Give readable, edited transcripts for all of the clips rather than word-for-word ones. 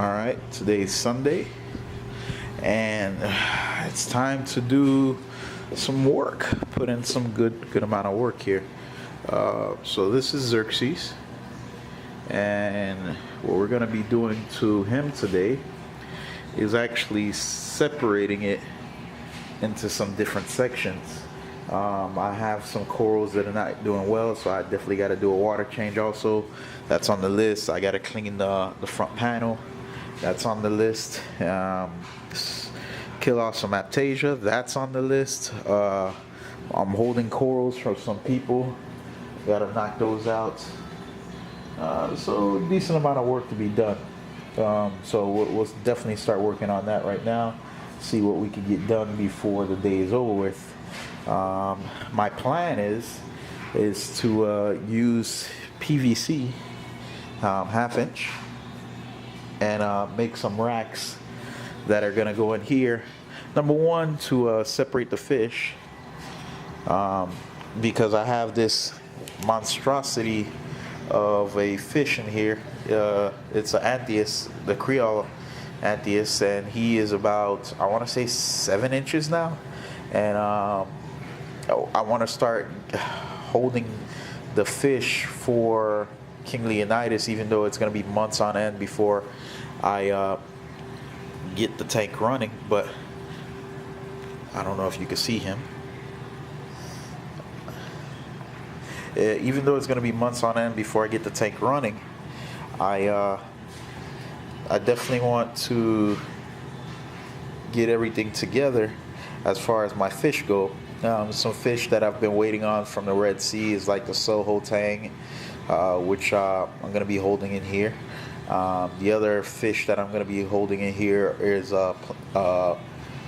All right, today's Sunday, and it's time to do some work. Put in some good amount of work here. So this is Xerxes, and what we're gonna be doing to him today is actually separating it into some different sections. I have some corals that are not doing well, so I definitely got to do a water change also. That's on the list. I got to clean the front panel. That's on the list. Kill off some aptasia. That's on the list. I'm holding corals from some people. Got to knock those out. So decent amount of work to be done. So we'll definitely start working on that right now. See what we can get done before the day is over with. My plan is to use PVC half inch and make some racks that are gonna go in here. Number one, to separate the fish, because I have this monstrosity of a fish in here. It's an Anthias, the Creole Anthias, and he is about, I want to say, 7 inches now. And I want to start holding the fish for King Leonidas, even though it's going to be months on end before I get the tank running. But I don't know if you can see him. Even though it's going to be months on end before I get the tank running, I definitely want to get everything together as far as my fish go. Some fish that I've been waiting on from the Red Sea is like the Soho tang, which I'm going to be holding in here. The other fish that I'm going to be holding in here is a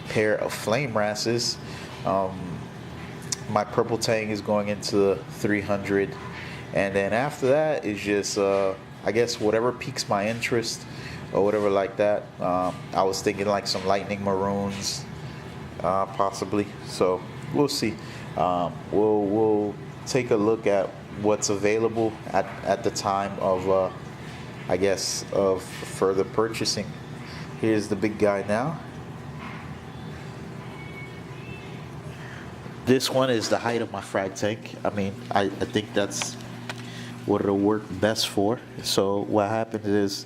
pair of flame wrasses. My purple tang is going into 300, and then after that is just I guess whatever piques my interest or whatever like that. I was thinking like some lightning maroons, possibly. So we'll see. We'll take a look at what's available at the time of I guess of further purchasing. Here's the big guy now. This one is the height of my frag tank. I mean, I think that's what it'll work best for. So what happens is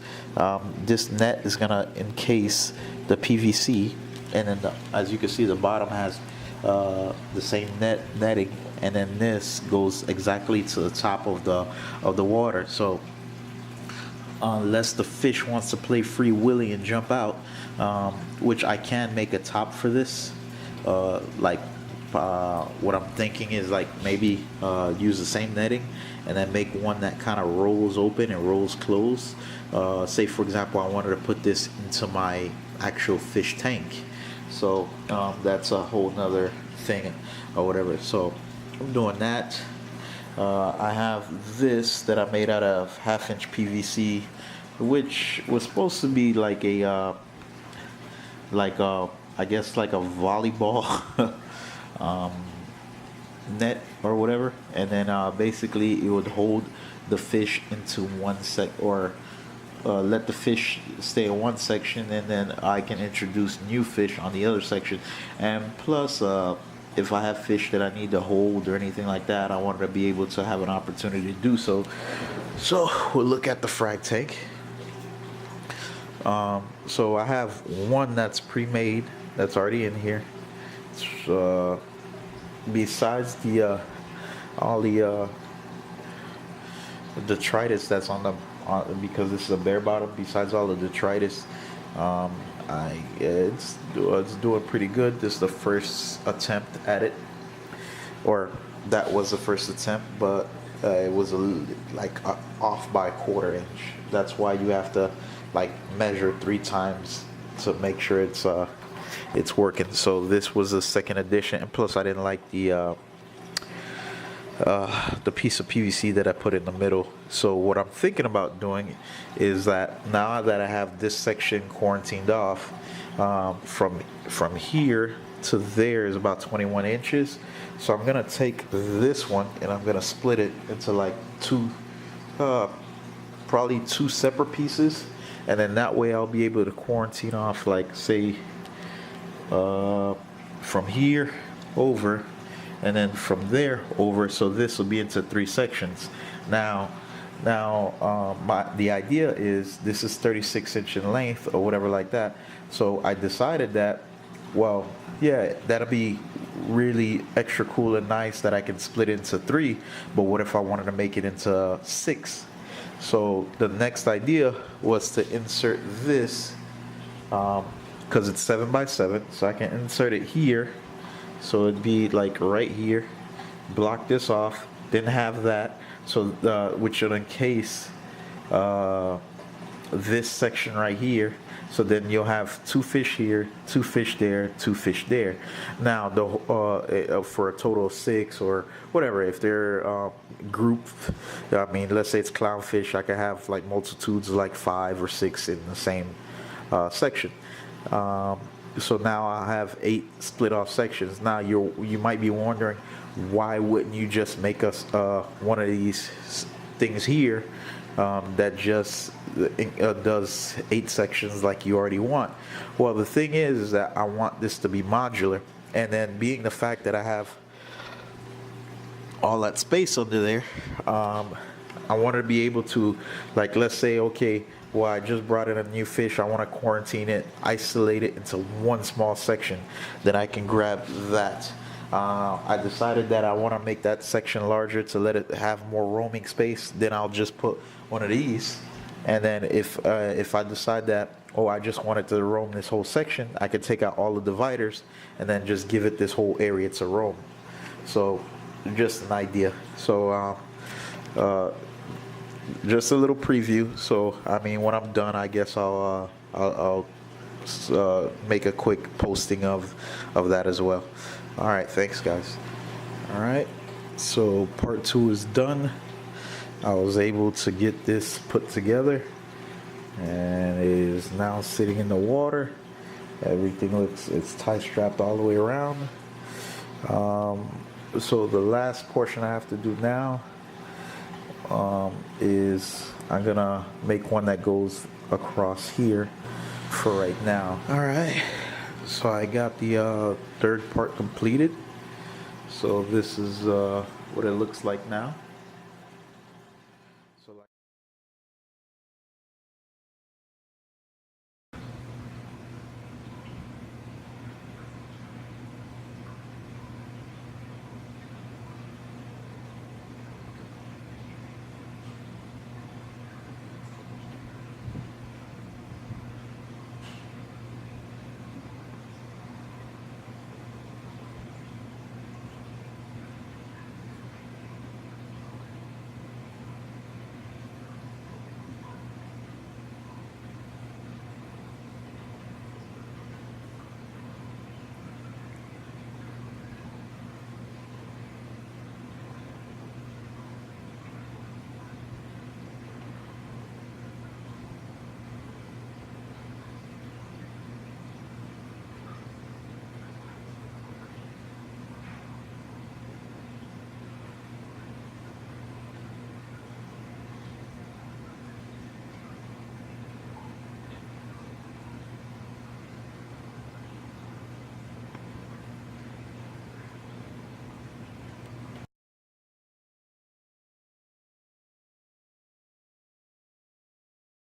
this net is gonna encase the PVC, and then as you can see, the bottom has the same netting, and then this goes exactly to the top of the water. So unless the fish wants to play free willy and jump out, which I can make a top for this, what I'm thinking is like maybe use the same netting and then make one that kind of rolls open and rolls closed. Say for example, I wanted to put this into my actual fish tank, so that's a whole nother thing or whatever. So I'm doing that. I have this that I made out of half-inch PVC, which was supposed to be like a I guess like a volleyball net or whatever, and then basically it would hold the fish into one or let the fish stay in one section, and then I can introduce new fish on the other section. And plus, if I have fish that I need to hold or anything like that, I wanted to be able to have an opportunity to do so. So we'll look at the frag tank. So I have one that's pre-made, that's already in here. It's, besides the all the detritus that's on the because this is a bare bottom, besides all the detritus, it's doing pretty good. This is the first attempt at it, or that was the first attempt, but it was off by a quarter inch. That's why you have to like measure 3 times to make sure it's working. So this was a second edition, and plus I didn't like the piece of PVC that I put in the middle. So what I'm thinking about doing is that now that I have this section quarantined off, from here to there is about 21 inches. So I'm gonna take this one and I'm gonna split it into like probably two separate pieces, and then that way I'll be able to quarantine off, like, say, from here over, and then from there over. So this will be into 3 sections. Now, the idea is this is 36 inch in length or whatever like that. So I decided that, well, yeah, that'll be really extra cool and nice that I can split into 3. But what if I wanted to make it into 6? So the next idea was to insert this, because it's 7 by 7, so I can insert it here. So it'd be like right here, block this off, then have that, so which would encase this section right here. So then you'll have 2 fish here, 2 fish there, 2 fish there. Now for a total of 6 or whatever. If they're grouped, I mean, let's say it's clownfish, I could have like multitudes, like 5 or 6 in the same section. So now I have 8 split off sections. Now you might be wondering, why wouldn't you just make us one of these things here that just does 8 sections like you already want? Well, the thing is that I want this to be modular, and then being the fact that I have all that space under there, I wanted to be able to, like, let's say, okay, well, I just brought in a new fish, I want to quarantine it, isolate it into one small section, then I can grab that. I decided that I want to make that section larger to let it have more roaming space. Then I'll just put one of these, and then if I decide that, oh, I just wanted to roam this whole section, I could take out all the dividers and then just give it this whole area to roam. So just an idea. So just a little preview. So I mean, when I'm done, I guess I'll make a quick posting of that as well. All right, thanks guys. All right, so part 2 is done. I was able to get this put together, and it is now sitting in the water. Everything it's tie strapped all the way around. So the last portion I have to do now is I'm gonna make one that goes across here for right now. All right, so I got the 3rd part completed. So this is what it looks like now.